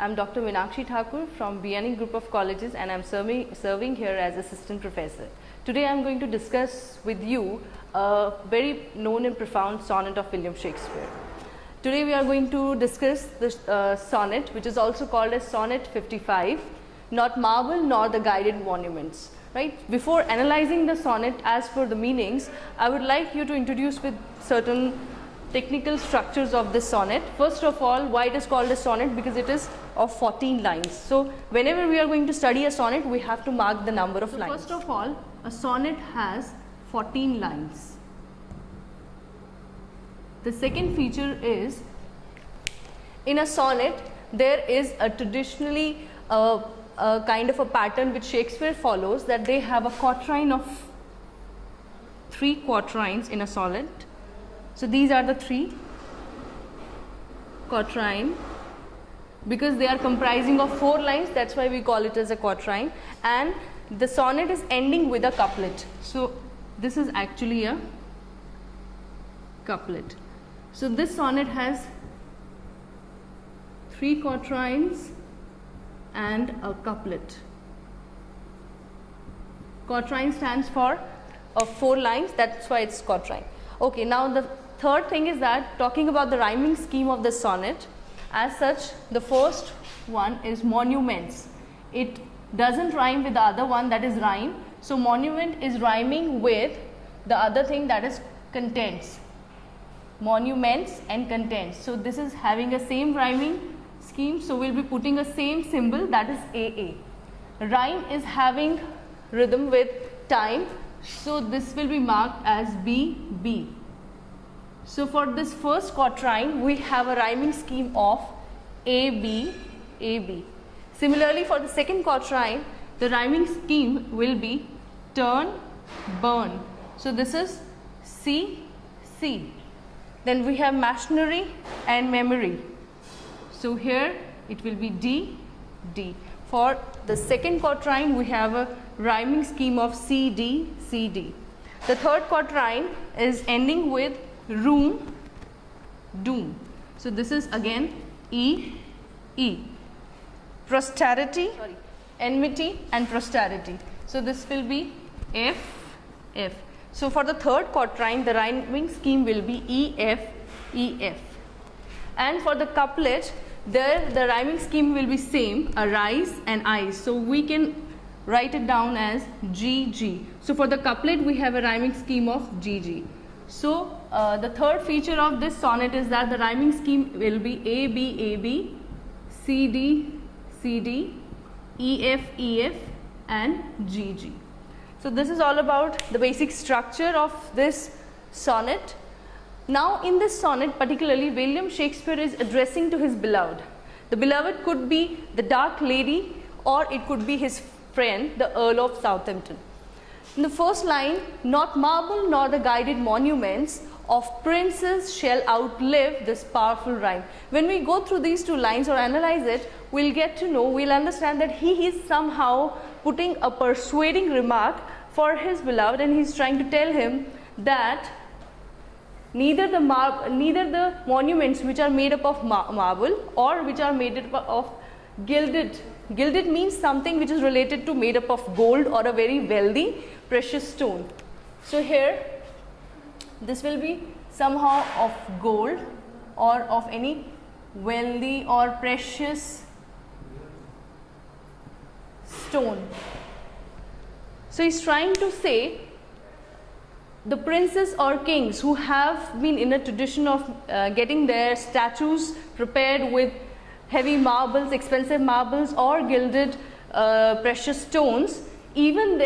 I'm Dr. Meenakshi Thakur from BNE Group of Colleges, and I'm serving here as assistant professor. Today I'm going to discuss with you a very known and profound sonnet of William Shakespeare. Today we are going to discuss the sonnet, which is also called as Sonnet 55, Not Marble Nor the Guided Monuments. Right? Before analyzing the sonnet as per the meanings, I would like you to introduce with certain technical structures of this sonnet. First of all, why it is called a sonnet? Because it is of 14 lines. So whenever we are going to study a sonnet, we have to mark the number of lines. First of all, a sonnet has 14 lines. The second feature is, in a sonnet there is a traditionally a kind of a pattern which Shakespeare follows, that they have a quatrain of 3 quatrains in a sonnet. So these are the 3 quatrain. Because they are comprising of 4 lines, that's why we call it as a quatrain, and the sonnet is ending with a couplet. So this is actually a couplet. So this sonnet has 3 quatrains and a couplet. Quatrain stands for 4 lines, that's why it's quatrain. Okay, now the third thing is that, talking about the rhyming scheme of the sonnet, as such, the first one is monuments. It doesn't rhyme with the other one, that is rhyme. So monument is rhyming with the other thing, that is contents. Monuments and contents. So this is having a same rhyming scheme. So we'll be putting a same symbol, that is AA. Rhyme is having rhythm with time. So this will be marked as BB. So for this first quatrain, we have a rhyming scheme of AB, AB. Similarly, for the second quatrain, the rhyming scheme will be turn, burn. So this is C, C. Then we have machinery and memory. So here it will be D, D. For the second quatrain, we have a rhyming scheme of CD, CD. The third quatrain is ending with room, doom. So this is again E, E. Enmity and posterity. So this will be F, F. So for the third quatrain, the rhyming scheme will be EF, EF. And for the couplet, there the rhyming scheme will be same, arise and eyes. So we can write it down as GG. So for the couplet, we have a rhyming scheme of GG. So the third feature of this sonnet is that the rhyming scheme will be AB, AB, CD, CD, EF, EF and GG. So this is all about the basic structure of this sonnet. Now in this sonnet particularly, William Shakespeare is addressing to his beloved. The beloved could be the dark lady, or it could be his friend, the Earl of Southampton. In the first line, not marble nor the guided monuments of princes shall outlive this powerful rhyme. When we go through these 2 lines or analyze it, we'll get to know, we'll understand that he is somehow putting a persuading remark for his beloved, and he's trying to tell him that neither the monuments which are made up of marble or which are made up of gilded. Gilded means something which is related to made up of gold or a very wealthy precious stone. So here this will be somehow of gold or of any wealthy or precious stone. So he's trying to say the princes or kings who have been in a tradition of getting their statues prepared with heavy marbles, expensive marbles or gilded precious stones, even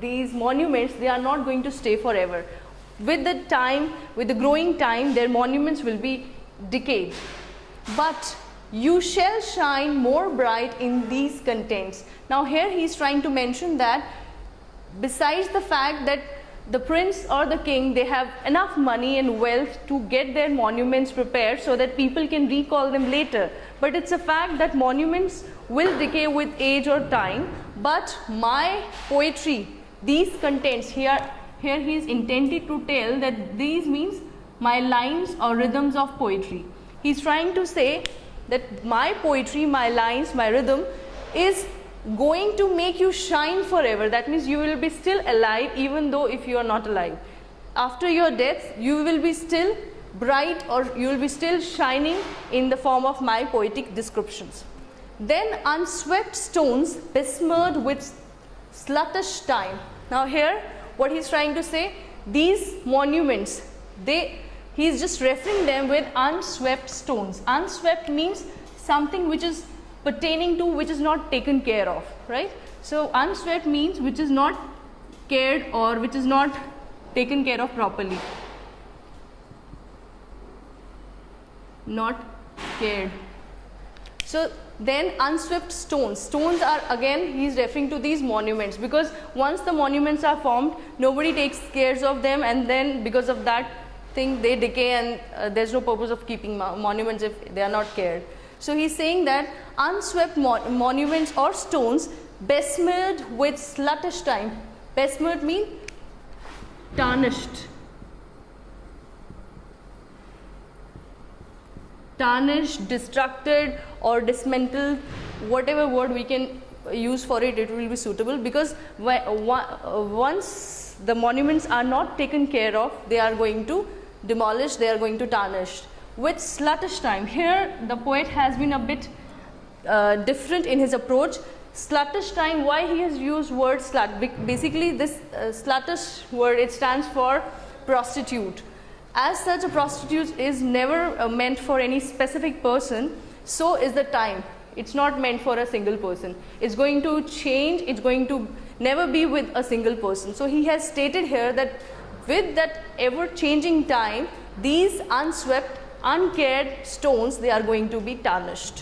these monuments, they are not going to stay forever. With the time, with the growing time, their monuments will be decayed. But you shall shine more bright in these contents. Now here he is trying to mention that besides the fact that the prince or the king, they have enough money and wealth to get their monuments prepared so that people can recall them later. But it's a fact that monuments will decay with age or time. But my poetry, these contents, here he is intended to tell that these means my lines or rhythms of poetry. He is trying to say that my poetry, my lines, my rhythm is going to make you shine forever. That means you will be still alive even though if you are not alive. After your death, you will be still bright, or you will be still shining in the form of my poetic descriptions. Then unswept stones besmirred with sluttish time. Now here what he is trying to say, these monuments, he is just referring them with unswept stones. Unswept means something which is pertaining to, which is not taken care of, right? So unswept means which is not cared or which is not taken care of properly. Not cared. So then unswept stones. Stones are, again he is referring to these monuments, because once the monuments are formed, nobody takes care of them, and then because of that thing they decay, and there's no purpose of keeping monuments if they are not cared. So he is saying that unswept monuments or stones besmirred with sluttish time. Besmirred means tarnished. Tarnished, destructed or dismantled, whatever word we can use for it, it will be suitable, because once the monuments are not taken care of, they are going to demolish, they are going to tarnish. With sluttish time, here the poet has been a bit different in his approach. Sluttish time, why he has used word slut? Basically this sluttish word, it stands for prostitute. As such, a prostitute is never meant for any specific person, so is the time. It's not meant for a single person. It's going to change, it's going to never be with a single person. So he has stated here that with that ever changing time, these unswept, uncared stones, they are going to be tarnished.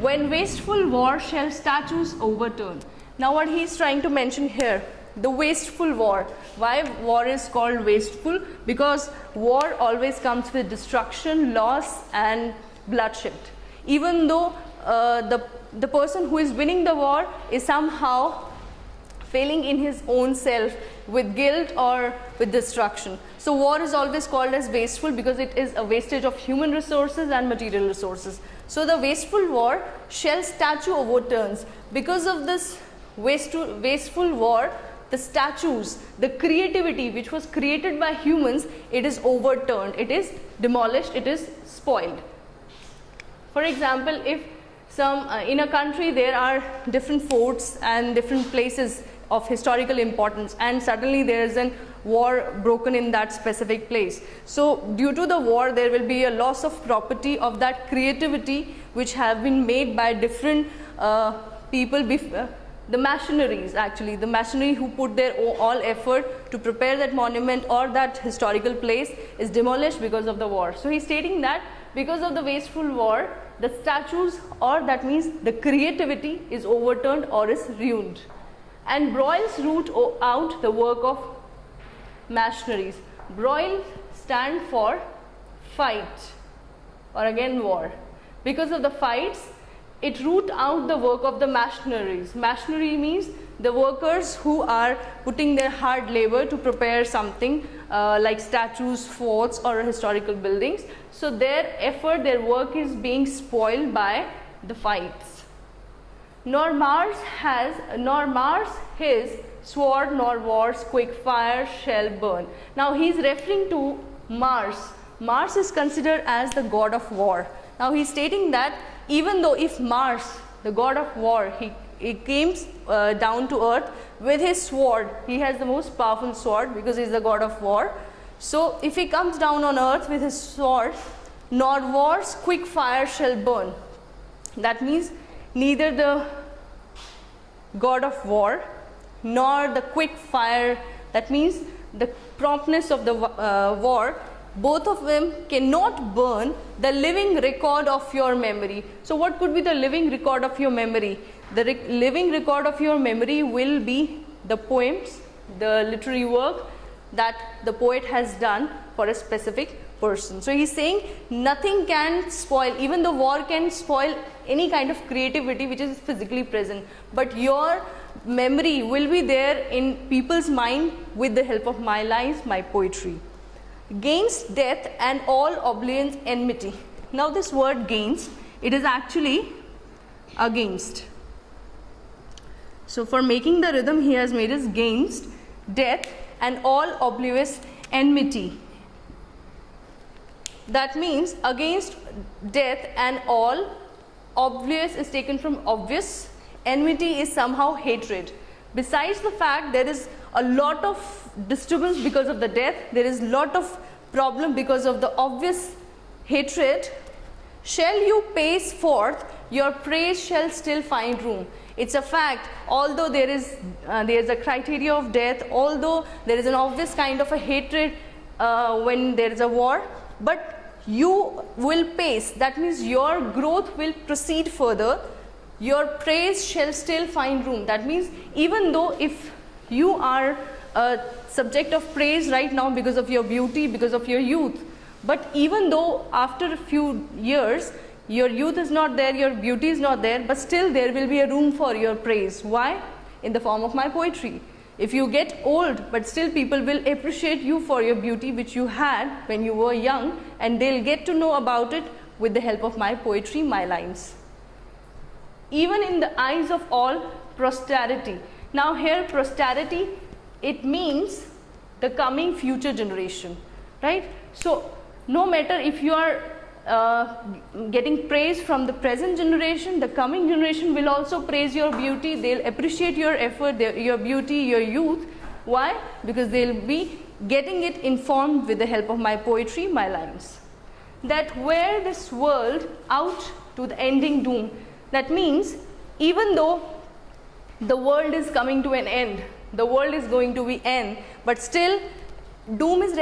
When wasteful war shall statues overturn. Now what he is trying to mention here, the wasteful war. Why war is called wasteful? Because war always comes with destruction, loss and bloodshed. Even though the person who is winning the war is somehow failing in his own self with guilt or with destruction. So war is always called as wasteful because it is a wastage of human resources and material resources. So the wasteful war shall statue overturns. Because of this wasteful war, the statues, the creativity which was created by humans, it is overturned, it is demolished, it is spoiled. For example, if in a country there are different forts and different places of historical importance, and suddenly there is a war broken in that specific place. So due to the war, there will be a loss of property of that creativity which have been made by different people before. The machineries, actually, the machinery who put their all effort to prepare that monument or that historical place is demolished because of the war. So he's stating that because of the wasteful war, the statues, or that means the creativity, is overturned or is ruined. And broils root out the work of machineries. Broil stand for fight or again war. Because of the fights, it root out the work of the machineries. Machinery means the workers who are putting their hard labor to prepare something like statues, forts or historical buildings. So their effort, their work is being spoiled by the fights. Nor Mars his sword, nor war's quick fire shall burn. Now he is referring to Mars. Mars is considered as the god of war. Now he is stating that even though if Mars, the god of war, he came down to earth with his sword, he has the most powerful sword because he is the god of war. So if he comes down on earth with his sword, nor war's quick fire shall burn. That means neither the god of war nor the quick fire, that means the promptness of the war, both of them cannot burn the living record of your memory. So what could be the living record of your memory? The living record of your memory will be the poems, the literary work that the poet has done for a specific person. So he's saying nothing can spoil, even the war can spoil any kind of creativity which is physically present, but your memory will be there in people's mind with the help of my lines, my poetry. Gainst death and all oblion's enmity. Now this word gainst, It is actually against. So for making the rhythm, he has made is against death and all oblivious enmity. That means against death and all, oblivious is taken from obvious, enmity is somehow hatred. Besides the fact there is a lot of disturbance because of the death, there is lot of problem because of the obvious hatred, shall you pace forth, your praise shall still find room. It's a fact, although there is a criteria of death, although there is an obvious kind of a hatred when there is a war, but you will pace, that means your growth will proceed further, your praise shall still find room. That means even though if you are a subject of praise right now because of your beauty, because of your youth, but even though after a few years your youth is not there, your beauty is not there, but still there will be a room for your praise. Why? In the form of my poetry. If you get old, but still people will appreciate you for your beauty which you had when you were young, and they'll get to know about it with the help of my poetry, my lines. Even in the eyes of all, posterity. Now here posterity, it means the coming future generation, right? So no matter if you are getting praise from the present generation, the coming generation will also praise your beauty, they'll appreciate your effort, your beauty, your youth. Why? Because they'll be getting it informed with the help of my poetry, my lines. That wear this world out to the ending doom. That means even though the world is coming to an end, the world is going to be end, but still doom is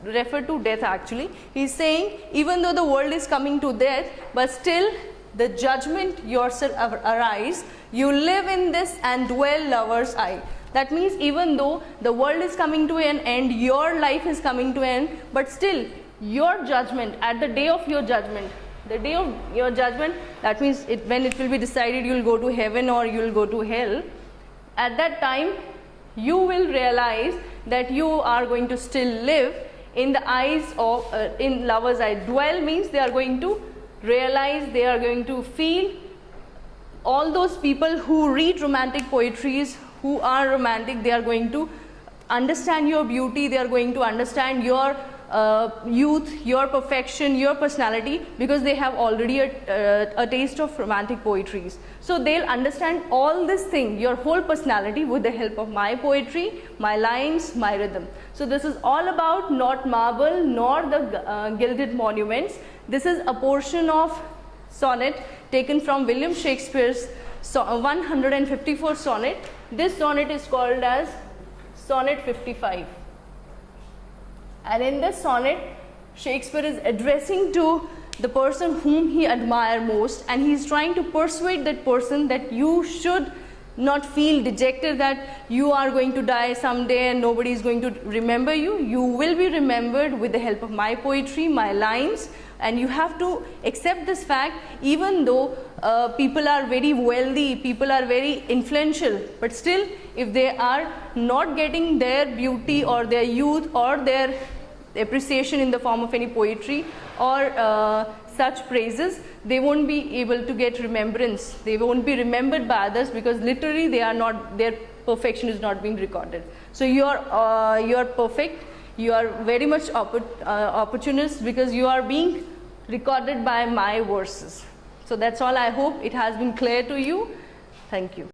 referred to death actually. He is saying even though the world is coming to death, but still the judgment yourself arise, you live in this and dwell lover's eye. That means even though the world is coming to an end, your life is coming to an end, but still your judgment, at the day of your judgment, the day of your judgment, that means when it will be decided you will go to heaven or you will go to hell, at that time you will realize that you are going to still live in the eyes of, in lover's eye. Dwell means they are going to realize, they are going to feel. All those people who read romantic poetries, who are romantic, they are going to understand your beauty, they are going to understand your youth, your perfection, your personality, because they have already a taste of romantic poetries. So they'll understand all this thing, your whole personality, with the help of my poetry, my lines, my rhythm. So this is all about not marble nor the gilded monuments. This is a portion of sonnet taken from William Shakespeare's 154th sonnet. This sonnet is called as Sonnet 55. And in this sonnet, Shakespeare is addressing to the person whom he admires most, and he is trying to persuade that person that you should not feel dejected that you are going to die someday and nobody is going to remember you. You will be remembered with the help of my poetry, my lines, and you have to accept this fact. Even though people are very wealthy, people are very influential, but still if they are not getting their beauty or their youth or their appreciation in the form of any poetry or such praises, they won't be able to get remembrance, they won't be remembered by others, because literally they are not, their perfection is not being recorded. So you are perfect, you are very much opportunist, because you are being recorded by my verses. So that's all. I hope it has been clear to you. Thank you.